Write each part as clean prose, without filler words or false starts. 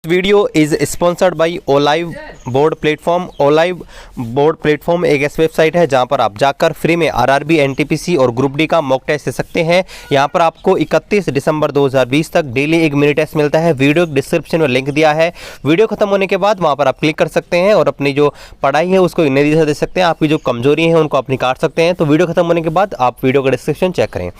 Video is sponsored by Oliveboard platform. Oliveboard platform एक ऐसी website है जहां पर आप जाकर फ्री में आरआरबी, एनटीपीसी और ग्रुप डी का मॉक टेस्ट दे सकते हैं। यहां पर आपको 31 दिसंबर 2020 तक डेली एक मिनी टेस्ट मिलता है। वीडियो डिस्क्रिप्शन में लिंक दिया है। वीडियो खत्म होने के बाद वहां पर आप क्लिक कर सकते हैं और अपनी जो पढ़ाई है उसको इन्हें दिशा दे सकते हैं। आपकी जो कमजोरी है उनको आप निकाल सकते हैं। तो वीडियो खत्म होने के बाद आप वीडियो का डिस्क्रिप्शन चेक करें।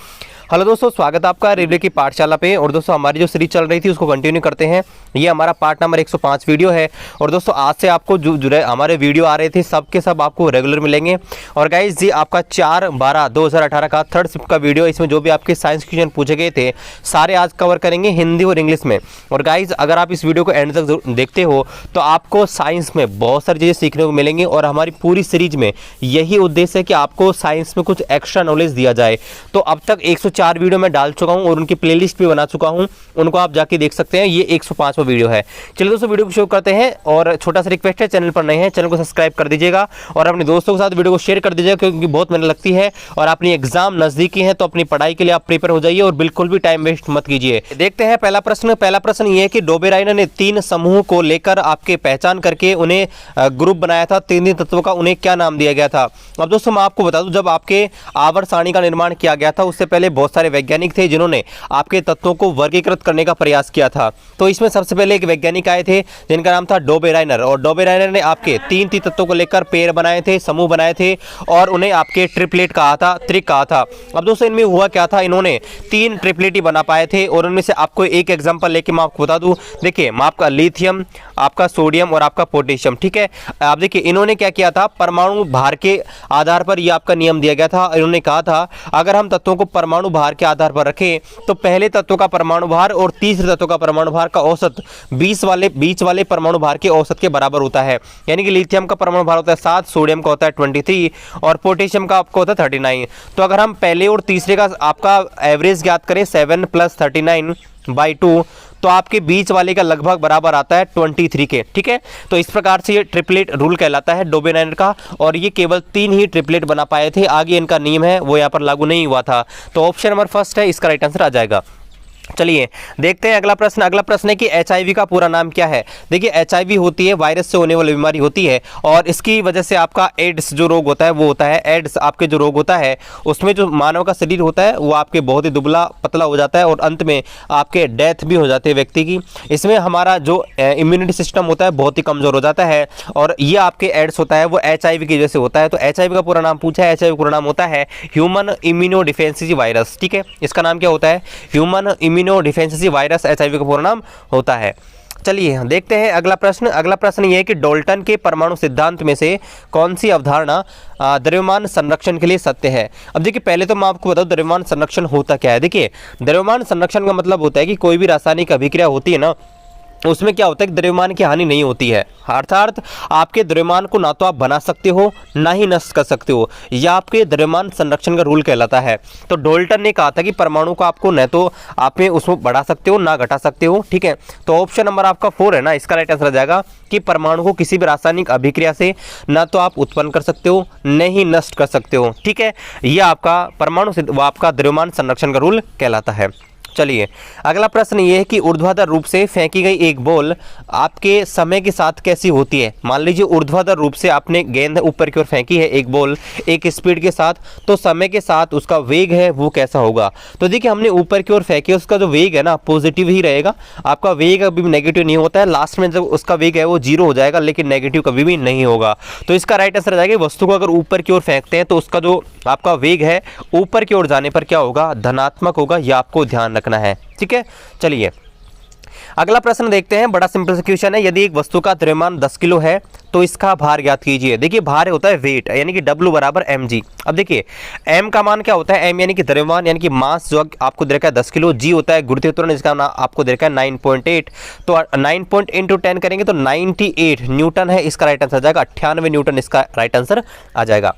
हेलो दोस्तों, स्वागत है आपका रेलवे की पाठशाला पे। और दोस्तों हमारी जो सीरीज चल रही थी उसको कंटिन्यू करते हैं। ये हमारा पार्ट नंबर 105 वीडियो है। और दोस्तों आज से आपको जो हमारे वीडियो आ रहे थे सब के सब आपको रेगुलर मिलेंगे। और गाइज जी आपका 4/12/2018 का थर्ड शिफ्ट का वीडियो, इसमें जो भी आपके साइंस क्वेश्चन पूछे गए थे सारे आज कवर करेंगे हिंदी और इंग्लिश में। और गाइज अगर आप इस वीडियो को एंड तक देखते हो तो आपको साइंस में बहुत सारी चीज़ें सीखने को मिलेंगी। और हमारी पूरी सीरीज में यही उद्देश्य है कि आपको साइंस में कुछ एक्स्ट्रा नॉलेज दिया जाए। तो अब तक 104 वीडियो में डाल चुका हूं और उनकी प्लेलिस्ट भी बना चुका हूं, उनको आप जाके देख सकते हैं। ये 105वां वीडियो है। चलिए दोस्तों वीडियो को शुरू करते हैं। और छोटा सा रिक्वेस्ट है, चैनल पर नए हैं चैनल को सब्सक्राइब कर दीजिएगा और अपने दोस्तों के साथ वीडियो को शेयर कर दीजिएगा, क्योंकि बहुत मेहनत लगती है और अपनी एग्जाम नजदीकी है तो अपनी पढ़ाई के लिए आप प्रिपेयर हो जाइए और बिल्कुल भी टाइम वेस्ट मत कीजिए। देखते हैं पहला प्रश्न ये है कि डोबेराइनर ने 3 समूह को लेकर आपके पहचान करके उन्हें ग्रुप बनाया था। 3 तत्वों का उन्हें क्या नाम दिया गया था। अब दोस्तों मैं आपको बता दूं, जब आपके आवर्त सारणी का निर्माण किया गया था उससे पहले बहुत सारे वैज्ञानिक थे जिन्होंने आपके तत्वों को वर्गीकृत करने का प्रयास किया था। तो इसमें सबसे पहले एक वैज्ञानिक आए थे जिनका नाम था डोबेराइनर। और डोबेराइनर ने आपके 3 तत्वों को लेकर पेड़ बनाए थे, समूह बनाए थे और उन्हें आपके ट्रिपलेट कहा था, त्रिक कहा था। अब दोस्तों इनमें हुआ क्या था, इन्होंने 3 ट्रिपलेट ही बना पाए थे। और उनमें से आपको एक एग्जांपल लेके मैं आपको बता दूं। देखिए मैं आपका लिथियम, आपका सोडियम और आपका पोटेशियम, ठीक है। आप देखिए इन्होंने क्या किया था, परमाणु भार के आधार पर यह आपका नियम दिया गया था। इन्होंने कहा था अगर हम तत्वों को परमाणु भार के आधार पर रखें तो पहले तत्व का परमाणु भार और तीसरे तत्व का परमाणु भार का औसत बीच वाले परमाणु भार के औसत के बराबर होता है। यानी कि लिथियम का परमाणु भार होता है 7, सोडियम का होता है 23 और पोटेशियम का आपको होता है 39। तो अगर हम पहले और तीसरे का आपका एवरेज ज्ञात करें 7 + 39/2 तो आपके बीच वाले का लगभग बराबर आता है 23 के, ठीक है। तो इस प्रकार से ये ट्रिपलेट रूल कहलाता है डोबेराइनर का। और ये केवल 3 ही ट्रिपलेट बना पाए थे, आगे इनका नियम है वो यहाँ पर लागू नहीं हुआ था। तो ऑप्शन नंबर फर्स्ट है इसका राइट आंसर आ जाएगा। चलिए देखते हैं अगला प्रश्न है कि एचआईवी का पूरा नाम क्या है। देखिए एचआईवी होती है वायरस से होने वाली बीमारी होती है और इसकी वजह से आपका एड्स जो रोग होता है वो होता है। एड्स आपके जो रोग होता है उसमें जो मानव का शरीर होता है वो आपके बहुत ही दुबला पतला हो जाता है और अंत में आपके डेथ भी हो जाती है व्यक्ति की। इसमें हमारा जो इम्यूनिटी सिस्टम होता है बहुत ही कमजोर हो जाता है और ये आपके एड्स होता है वो एचआईवी की वजह से होता है। तो एचआईवी का पूरा नाम पूछा है, एचआईवी का पूरा नाम होता है ह्यूमन इम्यूनो डिफेंसी वायरस, ठीक है। इसका नाम क्या होता है, ह्यूमन इम्यूनो डिफेंसी वायरस एचआईवी का पूरा नाम होता है। चलिए देखते हैं अगला प्रश्न ये है कि डाल्टन के परमाणु सिद्धांत में से कौन सी अवधारणा द्रव्यमान संरक्षण के लिए सत्य है। अब देखिए पहले तो मैं आपको बताऊं द्रव्यमान संरक्षण होता क्या है। देखिए द्रव्यमान संरक्षण का मतलब होता है कि कोई भी रासायनिक अभिक्रिया होती है ना उसमें क्या होता है कि द्रव्यमान की हानि नहीं होती है। अर्थात आपके द्रव्यमान को ना तो आप बना सकते हो ना ही नष्ट कर सकते हो, यह आपके द्रव्यमान संरक्षण का रूल कहलाता है। तो डाल्टन ने कहा था कि परमाणु को आपको न तो आप उसमें बढ़ा सकते हो ना घटा सकते हो, ठीक है। तो ऑप्शन नंबर आपका 4 है ना, इसका राइट आंसर आ जाएगा कि परमाणु को किसी भी रासायनिक अभिक्रिया से ना तो आप उत्पन्न कर सकते हो न ही नष्ट कर सकते हो, ठीक है। यह आपका परमाणु वो आपका द्रव्यमान संरक्षण का रूल कहलाता है। चलिए अगला प्रश्न ये है कि ऊर्ध्वाधर रूप से फेंकी गई एक बॉल आपके समय के साथ कैसी होती है। मान लीजिए ऊर्ध्वाधर रूप से आपने गेंद ऊपर की ओर फेंकी है एक बॉल एक स्पीड के साथ, तो समय के साथ उसका वेग है वो कैसा होगा। तो देखिए हमने ऊपर की ओर फेंकी, उसका जो वेग है ना पॉजिटिव ही रहेगा, आपका वेग अभी नेगेटिव नहीं होता है। लास्ट में जब उसका वेग है वो 0 हो जाएगा लेकिन नेगेटिव कभी भी नहीं होगा। तो इसका राइट आंसर आ जाएगा वस्तु को अगर ऊपर की ओर फेंकते हैं तो उसका जो आपका वेग है ऊपर की ओर जाने पर क्या होगा, धनात्मक होगा। यह आपको ध्यान रखना है, ठीक है। चलिए अगला प्रश्न देखते हैं, बड़ा सिंपल सा क्वेश्चन है। यदि एक वस्तु का द्रव्यमान 10 किलो है तो इसका भार ज्ञात कीजिए। देखिए भार होता है वेट यानी कि W = mg। अब देखिए m का मान क्या होता है, m यानी कि द्रव्यमान यानी कि मास जो आपको दे रखा है 10 किलो, g होता है गुरुत्वीय त्वरण जिसका आपको दे रखा है 9.8। तो 9 × 10 करेंगे तो 98 न्यूटन है, इसका राइट आंसर आ जाएगा 98 न्यूटन, इसका राइट आंसर आ जाएगा।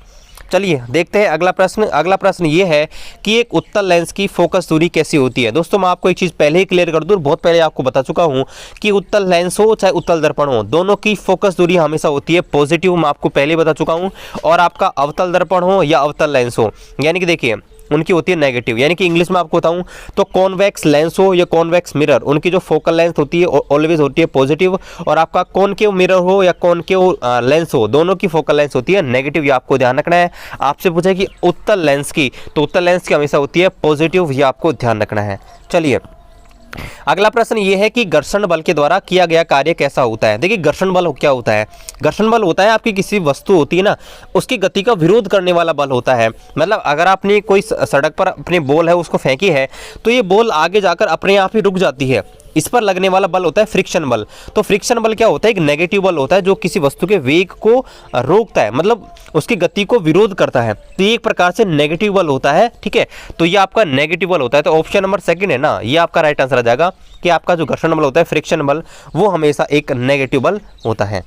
चलिए देखते हैं अगला प्रश्न ये है कि एक उत्तल लेंस की फोकस दूरी कैसी होती है। दोस्तों मैं आपको एक चीज़ पहले ही क्लियर कर दूं, बहुत पहले आपको बता चुका हूं कि उत्तल लेंस हो चाहे उत्तल दर्पण हो दोनों की फोकस दूरी हमेशा होती है पॉजिटिव, मैं आपको पहले ही बता चुका हूं। और आपका अवतल दर्पण हो या अवतल लेंस हो, यानी कि देखिए उनकी होती है नेगेटिव। यानी कि इंग्लिश में आपको बताऊं तो कॉन्वेक्स लेंस हो या कॉन्वेक्स मिरर, उनकी जो फोकल लेंथ होती है ऑलवेज होती है पॉजिटिव, और आपका कॉनकेव मिरर हो या कॉनकेव लेंस हो, दोनों की फोकल लेंथ होती है नेगेटिव। ये आपको ध्यान रखना है। आपसे पूछा है कि उत्तल लेंस की, तो उत्तल लेंस की हमेशा होती है पॉजिटिव, ये आपको ध्यान रखना है। चलिए अगला प्रश्न ये है कि घर्षण बल के द्वारा किया गया कार्य कैसा होता है। देखिए घर्षण बल क्या होता है? घर्षण बल होता है आपकी किसी वस्तु होती है ना, उसकी गति का विरोध करने वाला बल होता है। मतलब अगर आपने कोई सड़क पर अपनी बॉल है उसको फेंकी है, तो ये बॉल आगे जाकर अपने आप ही रुक जाती है, इस पर लगने वाला बल होता है फ्रिक्शन बल। तो फ्रिक्शन बल क्या होता है? एक नेगेटिव बल होता है जो किसी वस्तु के वेग को रोकता है, मतलब उसकी गति को विरोध करता है, तो ये एक प्रकार से नेगेटिव बल होता है। ठीक है, तो ये आपका नेगेटिव बल होता है। तो ऑप्शन नंबर सेकंड है ना, ये आपका राइट आंसर आ जाएगा कि आपका जो घर्षण बल होता है फ्रिक्शन बल, वो हमेशा एक नेगेटिव बल होता है।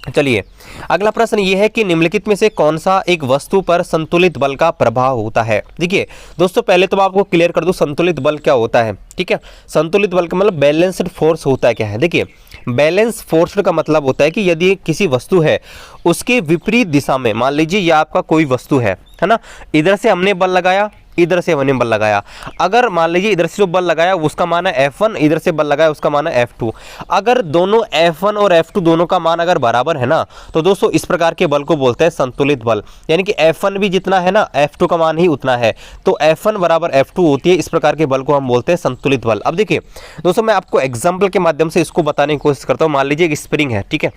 चलिए अगला प्रश्न ये है कि निम्नलिखित में से कौन सा एक वस्तु पर संतुलित बल का प्रभाव होता है। देखिए दोस्तों पहले तो मैं आपको क्लियर कर दूं संतुलित बल क्या होता है। ठीक है, संतुलित बल का मतलब बैलेंस्ड फोर्स होता है क्या है। देखिए बैलेंस फोर्स का मतलब होता है कि यदि किसी वस्तु है उसके विपरीत दिशा में, मान लीजिए ये आपका कोई वस्तु है ना, इधर से हमने बल लगाया, इधर से हमने बल लगाया, अगर मान लीजिए इधर से जो बल लगाया उसका मान है F1, इधर से बल लगाया उसका मान है F2, अगर दोनों F1 और F2 दोनों का मान अगर बराबर है ना, तो दोस्तों इस प्रकार के बल को बोलते हैं संतुलित बल। यानी कि F1 भी जितना है ना F2 का मान ही उतना है, तो F1 बराबर F2 होती है। इस प्रकार के बल को हम बोलते हैं संतुलित बल। अब देखिए दोस्तों मैं आपको एग्जाम्पल के माध्यम से इसको बताने की कोशिश करता हूँ। मान लीजिए एक स्प्रिंग है, ठीक है,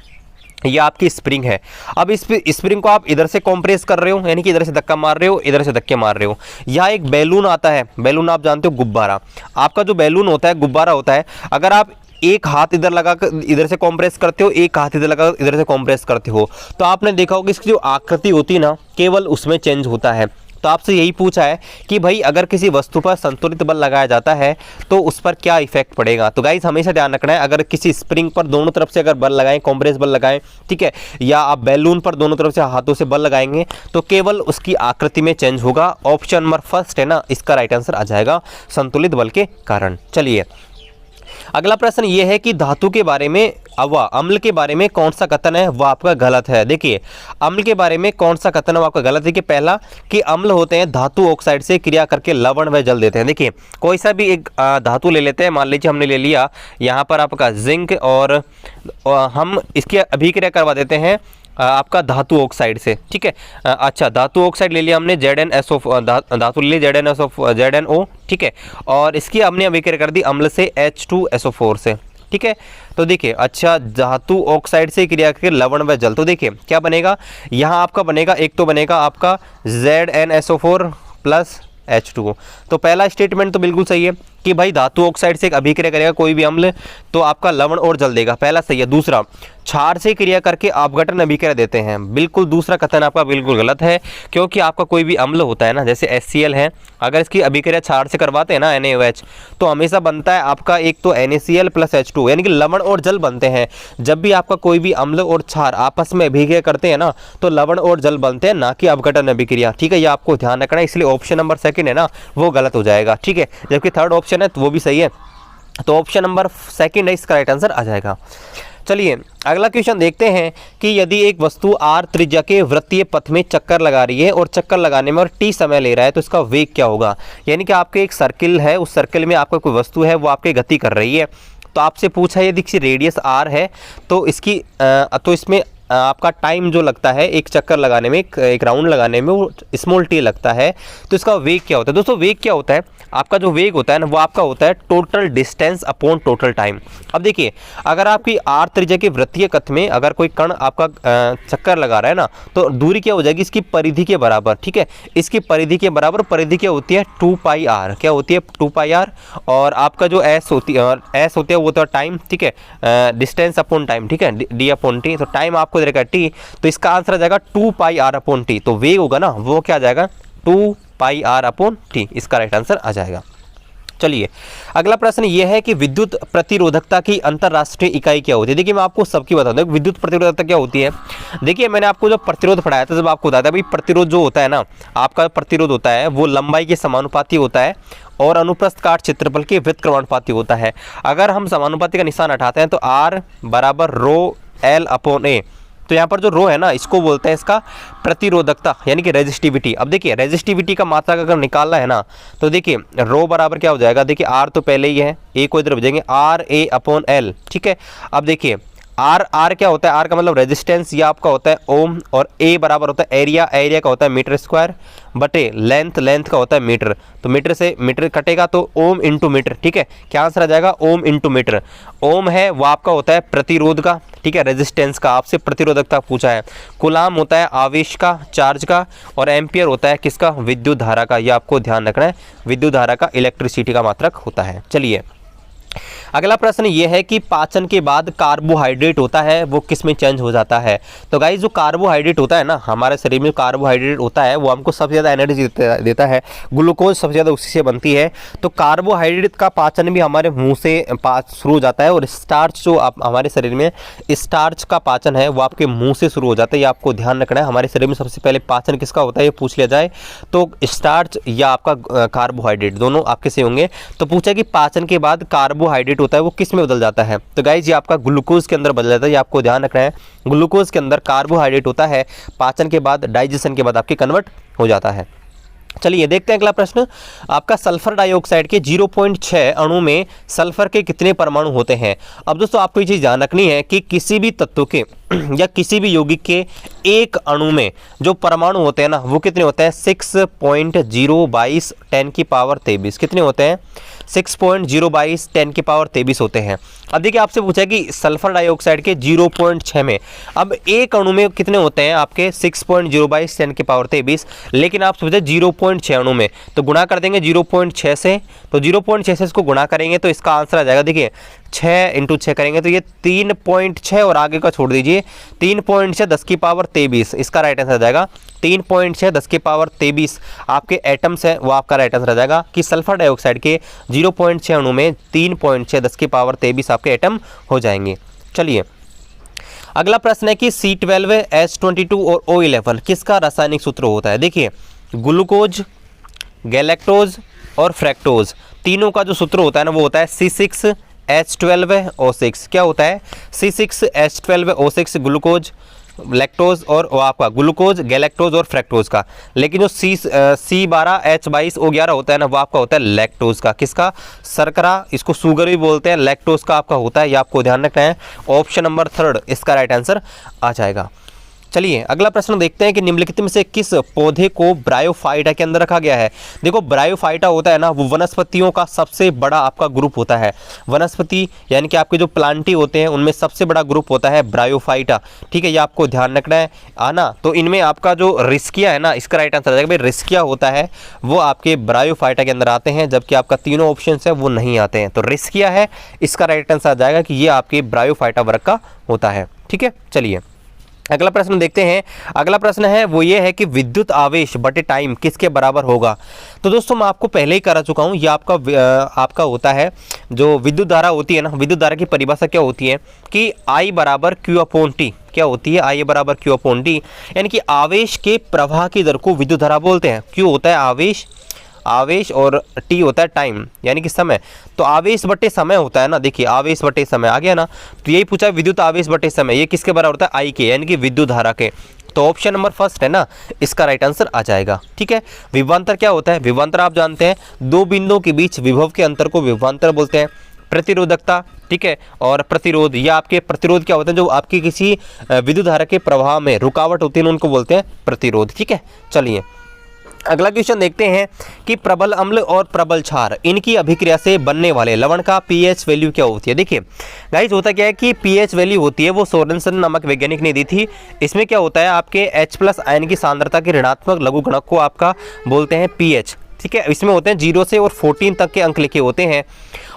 ये आपकी स्प्रिंग है। अब इस स्प्रिंग को आप इधर से कंप्रेस कर रहे हो, यानी कि इधर से धक्का मार रहे हो, इधर से धक्के मार रहे हो। यहाँ एक बैलून आता है, बैलून आप जानते हो गुब्बारा, आपका जो बैलून होता है गुब्बारा होता है, अगर आप एक हाथ इधर लगाकर इधर से कंप्रेस करते हो, एक हाथ इधर लगाकर इधर से कंप्रेस करते हो, तो आपने देखा होगा इसकी जो आकृति होती है ना केवल उसमें चेंज होता है। तो आपसे यही पूछा है कि भाई अगर किसी वस्तु पर संतुलित बल लगाया जाता है तो उस पर क्या इफेक्ट पड़ेगा। तो गाइस हमेशा ध्यान रखना है, अगर किसी स्प्रिंग पर दोनों तरफ से अगर बल लगाएं, कॉम्प्रेस बल लगाएं, ठीक है, या आप बैलून पर दोनों तरफ से हाथों से बल लगाएंगे, तो केवल उसकी आकृति में चेंज होगा। ऑप्शन नंबर फर्स्ट है ना, इसका राइट आंसर आ जाएगा संतुलित बल के कारण। चलिए अगला प्रश्न ये है कि धातु के बारे में व अम्ल के बारे में कौन सा कथन है वह आपका गलत है। देखिए अम्ल के बारे में कौन सा कथन है वो आपका गलत है। कि पहला कि अम्ल होते हैं धातु ऑक्साइड से क्रिया करके लवण व जल देते हैं। देखिए कोई सा भी एक धातु ले लेते हैं, मान लीजिए हमने ले लिया यहाँ पर आपका जिंक, और हम इसकी अभिक्रिया करवा देते हैं आपका धातु ऑक्साइड से, ठीक है। अच्छा धातु ऑक्साइड ले लिया हमने ZnSO, धातु ले लिया ZnO, ठीक है, और इसकी हमने अभिक्रिया कर दी अम्ल से H2SO4 से, ठीक है। तो देखिए अच्छा धातु ऑक्साइड से क्रिया करके लवण व जल, तो देखिए क्या बनेगा यहाँ आपका बनेगा, एक तो बनेगा आपका ZnSO4 प्लस H2O। तो पहला स्टेटमेंट तो बिल्कुल सही है कि भाई धातु ऑक्साइड से एक अभिक्रिया करेगा कोई भी अम्ल तो आपका लवण और जल देगा, पहला सही है। दूसरा क्षार से क्रिया करके अपघटन अभिक्रिया देते हैं, बिल्कुल दूसरा कथन आपका बिल्कुल गलत है, क्योंकि आपका कोई भी अम्ल होता है ना, जैसे HCl है, अगर इसकी अभिक्रिया क्षार से करवाते हैं ना NaOH, तो हमेशा बनता है आपका एक तो NaCl प्लस H2, यानी कि लवण और जल बनते हैं। जब भी आपका कोई भी अम्ल और क्षार आपस में अभिक्रिया करते हैं ना, तो लवण और जल बनते हैं, ना कि अपघटन अभिक्रिया, ठीक है। ये आपको ध्यान रखना है, इसलिए ऑप्शन नंबर सेकंड है ना वो गलत हो जाएगा, ठीक है। जबकि थर्ड ऑप्शन है तो वो भी सही है, तो ऑप्शन नंबर सेकंड है इसका राइट आंसर आ जाएगा। चलिए अगला क्वेश्चन देखते हैं कि यदि एक वस्तु r त्रिज्या के वृत्तीय पथ में चक्कर लगा रही है और चक्कर लगाने में और t समय ले रहा है, तो इसका वेग क्या होगा। यानी कि आपके एक सर्किल है, उस सर्किल में आपका कोई वस्तु है वो आपकी गति कर रही है, तो आपसे पूछा है यदि इसकी रेडियस r है तो इसकी तो इसमें आपका टाइम जो लगता है एक चक्कर लगाने में, एक राउंड लगाने में वो स्मॉल t लगता है, तो इसका वेग क्या होता है। दोस्तों वेग क्या होता है, आपका जो वेग होता है ना वो आपका होता है total distance upon total time. अब देखिए अगर आपकी r त्रिज्या के वृत्तीय पथ में अगर कोई कण आपका चक्कर लगा रहा है ना, तो दूरी क्या हो जाएगी इसकी परिधि के बराबर, ठीक है। इसकी परिधि के बराबर, परिधि क्या होती है 2πr, क्या होती है 2πr, और आपका जो s होती है वो होता है टाइम, ठीक है, डिस्टेंस अपॉन टाइम, ठीक है, d अपॉन t, तो टाइम आपको देगा t, तो इसका आंसर आ जाएगा 2πr अपॉन t। तो वेग होगा ना वो क्या आ जाएगा 2πr अपॉन t, इसका राइट आंसर आ जाएगा। चलिए अगला प्रश्न यह है कि विद्युत प्रतिरोधकता की अंतरराष्ट्रीय इकाई क्या होती है। देखिए मैं आपको सबकी बता दूं विद्युत प्रतिरोधकता क्या होती है। देखिए मैंने आपको जो प्रतिरोध पढ़ाया था, जब आपको बताया था भाई प्रतिरोध जो होता है ना, आपका प्रतिरोध होता है वो लंबाई के समानुपाती होता है और अनुप्रस्थ काट क्षेत्रफल के व्युत्क्रमानुपाती होता है। अगर हम समानुपाती का निशान हटाते हैं तो R बराबर रो L अपॉन A, तो यहाँ पर जो रो है ना, इसको बोलते हैं इसका प्रतिरोधकता यानी कि रेजिस्टिविटी। अब देखिए रेजिस्टिविटी का मात्रक अगर निकालना है ना, तो देखिए रो बराबर क्या हो जाएगा, देखिए आर तो पहले ही है, ए को इधर भेजेंगे, आर ए अपॉन एल, ठीक है। अब देखिए आर क्या होता है, आर का मतलब रेजिस्टेंस, ये आपका होता है ओम, और ए बराबर होता है एरिया, एरिया का होता है मीटर स्क्वायर, बटे लेंथ, लेंथ का होता है मीटर, तो मीटर से मीटर कटेगा तो ओम इंटू मीटर, ठीक है। क्या आंसर आ जाएगा, ओम इंटू मीटर। ओम है वो आपका होता है प्रतिरोध का, ठीक है, रेजिस्टेंस का, आपसे प्रतिरोधकता पूछा है। कुलाम होता है आवेश का, चार्ज का, और एम्पियर होता है किसका, विद्युत धारा का। ये आपको ध्यान रखना है, विद्युत धारा का, इलेक्ट्रिसिटी का मात्रक होता है। चलिए अगला प्रश्न ये है कि पाचन के बाद कार्बोहाइड्रेट होता है वो किस में चेंज हो जाता है। तो गाइस जो कार्बोहाइड्रेट होता है ना, हमारे शरीर में कार्बोहाइड्रेट होता है वो हमको सबसे ज़्यादा एनर्जी देता है, ग्लूकोज सबसे ज़्यादा उसी से बनती है। तो कार्बोहाइड्रेट का पाचन भी हमारे मुंह से शुरू हो जाता है, और स्टार्च जो हमारे शरीर में स्टार्च का पाचन है वो आपके मुँह से शुरू हो जाता है। ये आपको ध्यान रखना है, हमारे शरीर में सबसे पहले पाचन किसका होता है ये पूछ लिया जाए तो स्टार्च या आपका कार्बोहाइड्रेट दोनों आपके से होंगे। तो पूछा कि पाचन के बाद कार्बोहाइड्रेट होता है वो किस में बदल जाता है, तो गाइज ये आपका ग्लूकोज के अंदर बदल जाता है। ये आपको ध्यान रखना है, ग्लूकोज के अंदर कार्बोहाइड्रेट होता है, पाचन के बाद, डाइजेशन के बाद आपके कन्वर्ट हो जाता है। चलिए देखते हैं अगला प्रश्न आपका, सल्फर डाइऑक्साइड के 0.6 अणु में सल्फर के कितने परमाणु होते हैं। अब दोस्तों आपको ये चीज़ ध्यान रखनी है कि किसी भी तत्व के या किसी भी यौगिक के एक अणु में जो परमाणु होते हैं ना वो कितने होते हैं, 6.022 10 की पावर 23, कितने होते हैं, 6.022 10 की पावर 23 होते हैं। अब देखिए आपसे पूछा है कि सल्फर डाइऑक्साइड के 0.6 में, अब एक अणु में कितने होते हैं आपके 6.022 10 की पावर 23, लेकिन आप सोचे 0.6 अणु में, तो गुणा कर देंगे 0.6 से, तो 0.6 से इसको गुणा करेंगे तो इसका आंसर आ जाएगा, देखिए 6 इंटू 6 करेंगे तो ये 3.6 और आगे का छोड़ दीजिए, 3.6 10 की पावर 23, इसका राइट आंसर आ जाएगा 3.6 10 की पावर 23 आपके एटम्स है वो आपका राइट आंसर आ जाएगा कि सल्फर डाइऑक्साइड के 0.6 अणु में 3.6 10 की पावर 23 आपके एटम हो जाएंगे। चलिए अगला प्रश्न है कि C12 H22 और O11 किसका रासायनिक सूत्र होता है। देखिए ग्लूकोज, गैलेक्टोज और फ्रैक्टोज तीनों का जो सूत्र होता है ना वो होता है C6H12O6। क्या होता है, C6H12O6 ग्लूकोज, लैक्टोज और आपका ग्लूकोज, गैलेक्टोज और फ्रैक्टोज का। लेकिन जो C12H22O11 होता है ना वो आपका होता है लैक्टोज का, किसका, शर्करा, इसको शुगर भी बोलते हैं, लैक्टोज का आपका होता है, ये आपको ध्यान रखना है। ऑप्शन नंबर 3 इसका राइट आंसर आ जाएगा। चलिए अगला प्रश्न देखते हैं कि निम्नलिखित में से किस पौधे को ब्रायोफाइटा के अंदर रखा गया है। देखो ब्रायोफाइटा होता है ना वो वनस्पतियों का सबसे बड़ा आपका ग्रुप होता है, वनस्पति यानी कि आपके जो प्लांटी होते हैं उनमें सबसे बड़ा ग्रुप होता है ब्रायोफाइटा, ठीक है, ये आपको ध्यान रखना है आना। तो इनमें आपका जो रिस्किया है ना इसका राइट आंसर आ जाएगा, भाई रिस्किया होता है वो आपके ब्रायोफाइटा के अंदर आते हैं, जबकि आपका तीनों ऑप्शन है वो नहीं आते हैं। तो रिस्किया है, इसका राइट आंसर आ जाएगा कि ये आपके ब्रायोफाइटा वर्ग का होता है, ठीक है। चलिए अगला प्रश्न देखते हैं, अगला प्रश्न है वो ये है कि विद्युत आवेश बटे टाइम किसके बराबर होगा। तो दोस्तों मैं आपको पहले ही करा चुका हूँ, ये आपका होता है जो विद्युत धारा होती है ना, विद्युत धारा की परिभाषा क्या होती है कि I बराबर Q/T, क्या होती है, I बराबर Q/T, यानी कि आवेश के प्रवाह की दर को विद्युत धारा बोलते हैं। Q होता है आवेश और T होता है टाइम यानी कि समय, तो आवेश बटे समय होता है ना, देखिए आवेश बटे समय आ गया ना, तो यही पूछा विद्युत आवेश बटे समय, ये किसके बराबर होता है, I के, यानी कि विद्युत धारा के। तो ऑप्शन नंबर 1 है ना, इसका राइट आंसर आ जाएगा, ठीक है। विभवांतर क्या होता है, विभवांतर आप जानते हैं दो बिंदुओं के बीच विभव के अंतर को विभवांतर बोलते हैं। प्रतिरोधकता, ठीक है, और प्रतिरोध, या आपके प्रतिरोध क्या होते हैं जो आपकी किसी विद्युत धारा के प्रवाह में रुकावट होती है उनको बोलते हैं प्रतिरोध, ठीक है। चलिए अगला क्वेश्चन देखते हैं कि प्रबल अम्ल और प्रबल क्षार इनकी अभिक्रिया से बनने वाले लवण का पीएच वैल्यू क्या होती है। देखिए गाइस होता क्या है कि पीएच वैल्यू होती है वो सोरेनसन नामक वैज्ञानिक ने दी थी। इसमें क्या होता है आपके H+ आयन की सांद्रता के ऋणात्मक लघुगणक को आपका बोलते हैं पीएच, ठीक है। इसमें होते हैं 0 से और 14 तक के अंक लिखे होते हैं,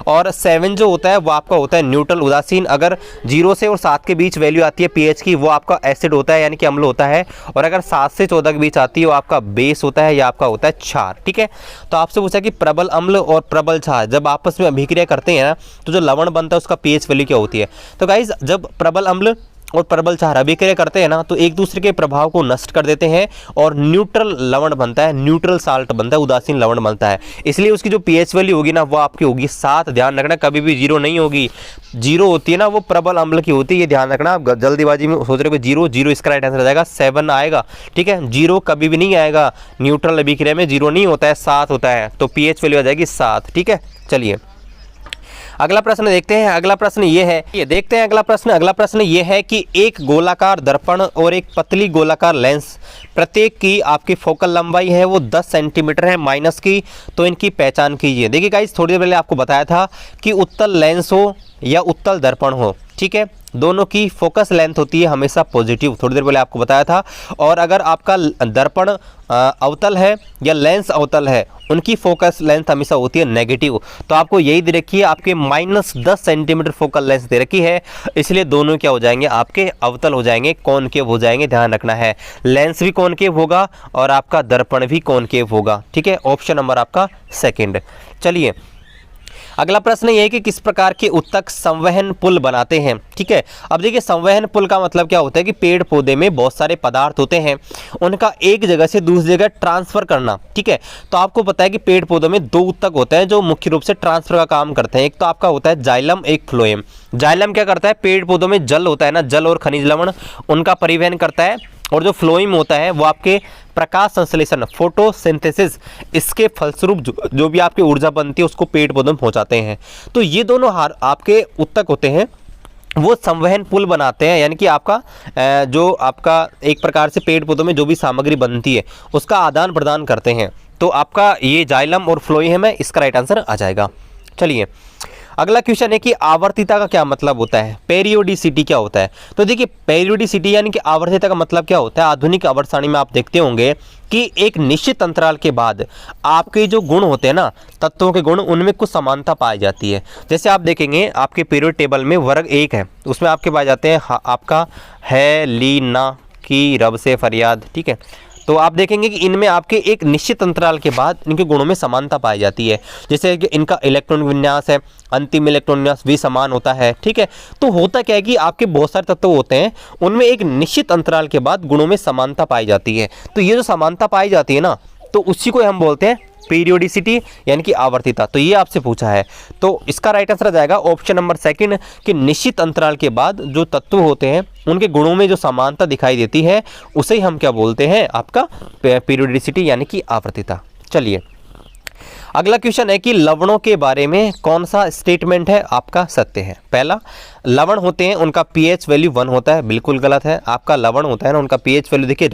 और 7 जो होता है वो आपका होता है न्यूट्रल उदासीन। अगर 0 से और 7 के बीच वैल्यू आती है पीएच की वो आपका एसिड होता है यानी कि अम्ल होता है, और अगर 7 से 14 के बीच आती है वो आपका बेस होता है या आपका होता है क्षार, ठीक है। तो आपसे पूछा कि प्रबल अम्ल और प्रबल क्षार जब आपस में अभिक्रिया करते हैं ना तो जो लवण बनता है उसका पीएच वैल्यू क्या होती है। तो गाइज जब प्रबल अम्ल और प्रबल क्षार अभिक्रिया करते हैं ना, तो एक दूसरे के प्रभाव को नष्ट कर देते हैं और न्यूट्रल लवण बनता है, न्यूट्रल साल्ट बनता है, उदासीन लवण बनता है। इसलिए उसकी जो पीएच वैल्यू होगी ना वो आपकी होगी 7। ध्यान रखना कभी भी 0 नहीं होगी। 0 होती है ना वो प्रबल अम्ल की होती है, ये ध्यान रखना। आप जल्दीबाजी में सोच रहे हो 0 0, इसका राइट आंसर आ जाएगा 7 आएगा। ठीक है, 0 कभी भी नहीं आएगा, न्यूट्रल अभिक्रिया में 0 नहीं होता है, 7 होता है, तो पीएच वैल्यू आ जाएगी 7। ठीक है, चलिए अगला प्रश्न देखते हैं। अगला प्रश्न ये है, ये देखते हैं अगला प्रश्न। अगला प्रश्न ये है कि एक गोलाकार दर्पण और एक पतली गोलाकार लेंस, प्रत्येक की आपकी फोकल लंबाई है वो 10 सेंटीमीटर है माइनस की, तो इनकी पहचान कीजिए। देखिए गाइस, थोड़ी देर पहले आपको बताया था कि उत्तल लेंस हो या उत्तल दर्पण हो, ठीक है, दोनों की फोकस लेंथ होती है हमेशा पॉजिटिव, थोड़ी देर पहले आपको बताया था। और अगर आपका दर्पण अवतल है या लेंस अवतल है, उनकी फोकस लेंथ हमेशा होती है नेगेटिव। तो आपको यही दे रखी है, आपके -10 सेंटीमीटर फोकल लेंथ दे रखी है, इसलिए दोनों क्या हो जाएंगे, आपके अवतल हो जाएंगे, कॉनकेव हो जाएंगे। ध्यान रखना है, लेंस भी कॉनकेव होगा और आपका दर्पण भी कॉनकेव होगा। ठीक है, ऑप्शन नंबर आपका सेकंड। चलिए अगला प्रश्न ये है कि किस प्रकार के उत्तक संवहन पुल बनाते हैं। ठीक है, अब देखिए संवहन पुल का मतलब क्या होता है कि पेड़ पौधे में बहुत सारे पदार्थ होते हैं, उनका एक जगह से दूसरी जगह ट्रांसफर करना। ठीक है, तो आपको पता है कि पेड़ पौधों में 2 उत्तक होते हैं जो मुख्य रूप से ट्रांसफर का काम करते हैं। एक तो आपका होता है जाइलम, एक फ्लोएम। जाइलम क्या करता है, पेड़ पौधों में जल होता है ना, जल और खनिज लवण, उनका परिवहन करता है। और जो फ्लोइम होता है वो आपके प्रकाश संश्लेषण, फोटोसिंथेसिस, इसके फलस्वरूप जो भी आपकी ऊर्जा बनती है उसको पेड़ पौधों में पहुंचाते हैं। तो ये दोनों आपके उत्तक होते हैं, वो संवहन पुल बनाते हैं, यानी कि आपका जो आपका एक प्रकार से पेड़ पौधों में जो भी सामग्री बनती है उसका आदान प्रदान करते हैं। तो आपका ये जाइलम और फ्लोएम है, इसका राइट आंसर आ जाएगा। चलिए अगला क्वेश्चन है कि आवर्तिता का क्या मतलब होता है, पेरियोडिसिटी क्या होता है। तो देखिए पेरियोडिसिटी यानी कि आवर्तिता का मतलब क्या होता है, आधुनिक आवर्त सारणी में आप देखते होंगे कि एक निश्चित अंतराल के बाद आपके जो गुण होते हैं ना, तत्वों के गुण, उनमें कुछ समानता पाई जाती है। जैसे आप देखेंगे आपके पीरियड टेबल में वर्ग 1 है, उसमें आपके पाए जाते हैं आपका है, ली, ना, की, रब से फरियाद। ठीक है, तो आप देखेंगे कि इनमें आपके एक निश्चित अंतराल के बाद इनके गुणों में समानता पाई जाती है। जैसे कि इनका इलेक्ट्रॉन विन्यास है, अंतिम इलेक्ट्रॉन विन्यास भी समान होता है। ठीक है, तो होता क्या है कि आपके बहुत सारे तत्व होते हैं, उनमें एक निश्चित अंतराल के बाद गुणों में समानता पाई जाती है। तो ये जो समानता पाई जाती है ना, तो उसी को हम बोलते हैं पीरियोडिसिटी यानी कि आवर्तिता। तो ये आपसे पूछा है, तो इसका राइट आंसर आ जाएगा ऑप्शन नंबर सेकंड कि निश्चित अंतराल के बाद जो तत्व होते हैं उनके गुणों में जो समानता दिखाई देती है उसे हम क्या बोलते हैं, आपका पीरियोडिसिटी यानी कि आवर्तिता। चलिए अगला क्वेश्चन है कि लवणों के बारे में कौन सा स्टेटमेंट है आपका सत्य है। पहला, लवण होते हैं उनका पीएच वैल्यू 1 होता है, बिल्कुल गलत है। आपका लवण होता है ना, उनका पीएच वैल्यू देखिए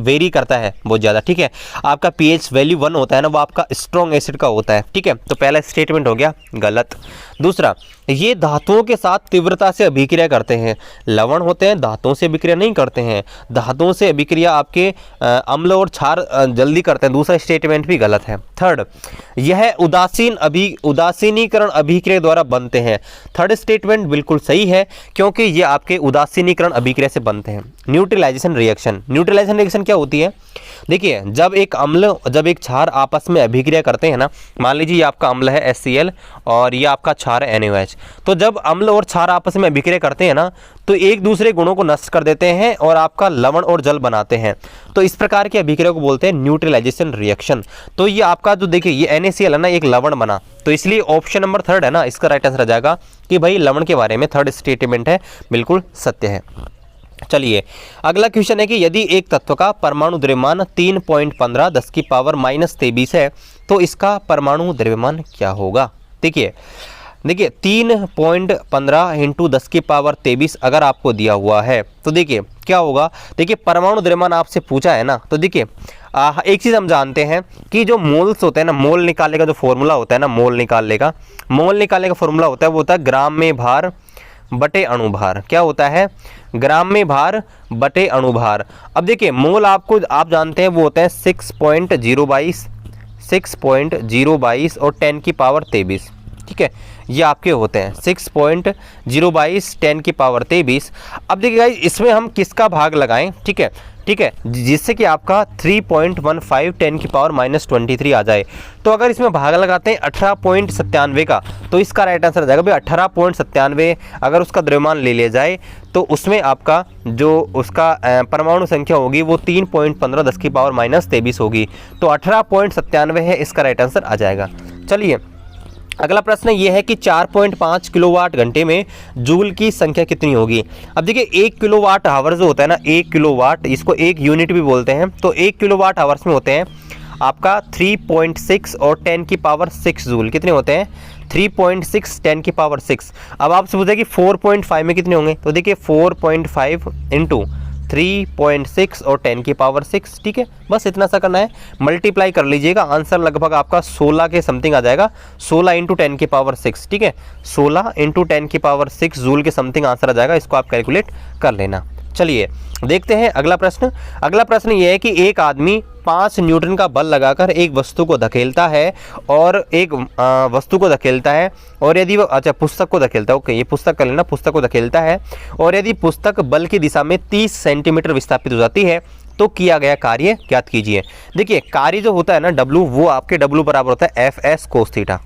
वेरी करता है बहुत ज़्यादा। ठीक है, आपका पीएच वैल्यू 1 होता है ना, वो आपका स्ट्रॉन्ग एसिड का होता है। ठीक है, तो पहला स्टेटमेंट हो गया गलत। दूसरा, ये धातुओं के साथ तीव्रता से अभिक्रिया करते हैं। लवण होते हैं, धातुओं से अभिक्रिया नहीं करते हैं, धातुओं से अभिक्रिया आपके अम्ल और क्षार जल्दी करते हैं। दूसरा स्टेटमेंट भी गलत है। थर्ड, यह उदासीनीकरण अभिक्रिया द्वारा बनते हैं। थर्ड स्टेटमेंट बिल्कुल सही है, क्योंकि ये आपके उदासीनीकरण अभिक्रिया से बनते हैं। न्यूट्रलाइजेशन रिएक्शन, न्यूट्रलाइजेशन रिएक्शन क्या होती है, देखिए जब एक अम्ल जब एक क्षार आपस में अभिक्रिया करते हैं ना, मान लीजिए ये आपका अम्ल है HCl और ये आपका क्षार है NaOH, तो जब अम्ल और क्षार आपस में अभिक्रिया करते हैं ना, तो एक दूसरे गुणों को नष्ट कर देते हैं और आपका लवण और जल बनाते हैं। तो इस प्रकार की अभिक्रिया को बोलते हैं न्यूट्रलाइजेशन रिएक्शन। तो ये आपका जो देखिए ये NaCl है ना, एक लवण बना, तो इसलिए ऑप्शन नंबर थर्ड है ना, इसका राइट आंसर आ जाएगा कि भाई लवण के बारे में थर्ड स्टेटमेंट है, बिल्कुल सत्य है। चलिए अगला क्वेश्चन है कि यदि एक तत्व का परमाणु द्रव्यमान 3.15 10 की पावर -23 है, तो इसका परमाणु द्रव्यमान क्या होगा। देखिए 3.15 इंटू 10 की पावर 23 अगर आपको दिया हुआ है तो देखिए क्या होगा। देखिए परमाणु द्रव्यमान आपसे पूछा है ना, तो देखिए एक चीज़ हम जानते हैं कि जो मोल्स होते हैं ना, मोल निकालने का जो फॉर्मूला होता है ना, मोल निकालने का फॉर्मूला होता है वो होता है ग्राम में भार बटे अणुभार। क्या होता है, ग्राम में भार बटे अणुभार। अब देखिए मोल आप जानते हैं वो होता है 6.022 और 10 की पावर 23। ठीक है, ये आपके होते हैं 6.022 10 की पावर 23। अब देखिए गाइस इसमें हम किसका भाग लगाएं। ठीक है, ठीक है, जिससे कि आपका 3.15 10 की पावर -23 आ जाए। तो अगर इसमें भाग लगाते हैं 18.97 का, तो इसका राइट आंसर आ जाएगा भाई 18.97। अगर उसका द्रव्यमान ले लिया जाए तो उसमें आपका जो उसका परमाणु संख्या होगी वो 3.15 10 की पावर -23 होगी। तो 18.97 है, इसका राइट आंसर आ जाएगा। चलिए अगला प्रश्न ये है कि 4.5 किलोवाट घंटे में जूल की संख्या कितनी होगी। अब देखिए 1 किलोवाट आवर जो होता है ना, 1 किलोवाट, इसको एक यूनिट भी बोलते हैं। तो 1 किलोवाट आवर्स में होते हैं आपका 3.6 और 10 की पावर 6 जूल। कितने होते हैं? 3.6 10 की पावर 6। अब आपसे पूछे कि 4.5 में कितने होंगे, तो देखिए 4.5 इंटू 3.6 और 10 की पावर 6। ठीक है, बस इतना सा करना है, मल्टीप्लाई कर लीजिएगा, आंसर लगभग आपका 16 के समथिंग आ जाएगा। 16 इंटू 10 की पावर 6। ठीक है, 16 इंटू 10 की पावर 6 जूल के समथिंग आंसर आ जाएगा। इसको आप कैलकुलेट कर लेना। चलिए देखते हैं अगला प्रश्न। अगला प्रश्न ये है कि एक आदमी 5 न्यूटन का बल लगाकर एक वस्तु को धकेलता है और एक वस्तु को धकेलता है, और यदि वो पुस्तक को धकेलता है, ओके ये पुस्तक कर लेना, पुस्तक को धकेलता है, और यदि पुस्तक बल की दिशा में 30 सेंटीमीटर विस्थापित हो जाती है तो किया गया कार्य ज्ञात कीजिए। देखिए कार्य जो होता है ना W, वो आपके W बराबर होता है FS कोस थीटा।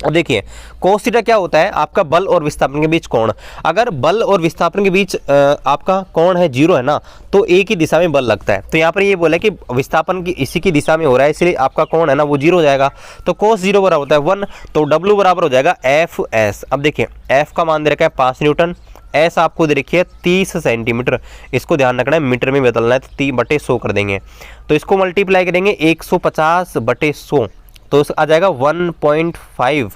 अब देखिए कोस थीटा क्या होता है, आपका बल और विस्थापन के बीच कोण। अगर बल और विस्थापन के बीच आपका कोण है 0 है ना, तो एक ही दिशा में बल लगता है। तो यहाँ पर ये बोला है कि विस्थापन की इसी की दिशा में हो रहा है, इसलिए आपका कोण है ना वो 0 हो जाएगा। तो कोस 0 बराबर होता है 1, तो W बराबर हो जाएगा FS। अब देखिए F का मान दे रखा है 5 न्यूटन, S आपको दे रखी है 30 सेंटीमीटर। इसको ध्यान रखना है, मीटर में बदलना है, तो 3/100 कर देंगे। तो इसको मल्टीप्लाई करेंगे 150/100, तो आ जाएगा 1.5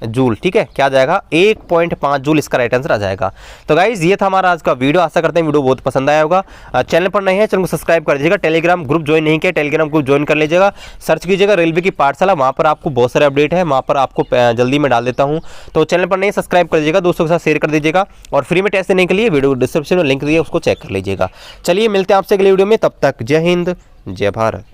जूल। ठीक है, क्या आ जाएगा 1.5 जूल, इसका राइट आंसर आ जाएगा। तो गाइज ये था हमारा आज का वीडियो, आशा करते हैं वीडियो बहुत पसंद आया होगा। चैनल पर नए हैं चैनल को सब्सक्राइब कर दीजिएगा। टेलीग्राम ग्रुप ज्वाइन नहीं किया, टेलीग्राम ग्रुप ज्वाइन कर लीजिएगा। सर्च कीजिएगा रेलवे की पाठशाला, वहाँ पर आपको बहुत सारे अपडेट है, वहाँ पर आपको जल्दी में डाल देता हूँ। तो चैनल पर नहीं सब्सक्राइब कर दीजिएगा, दोस्तों के साथ शेयर कर दीजिएगा, और फ्री में टेस्ट देने के लिए वीडियो डिस्क्रिप्शन में लिंक दिया, उसको चेक कर लीजिएगा। चलिए मिलते हैं आपसे अगले वीडियो में, तब तक जय हिंद जय भारत।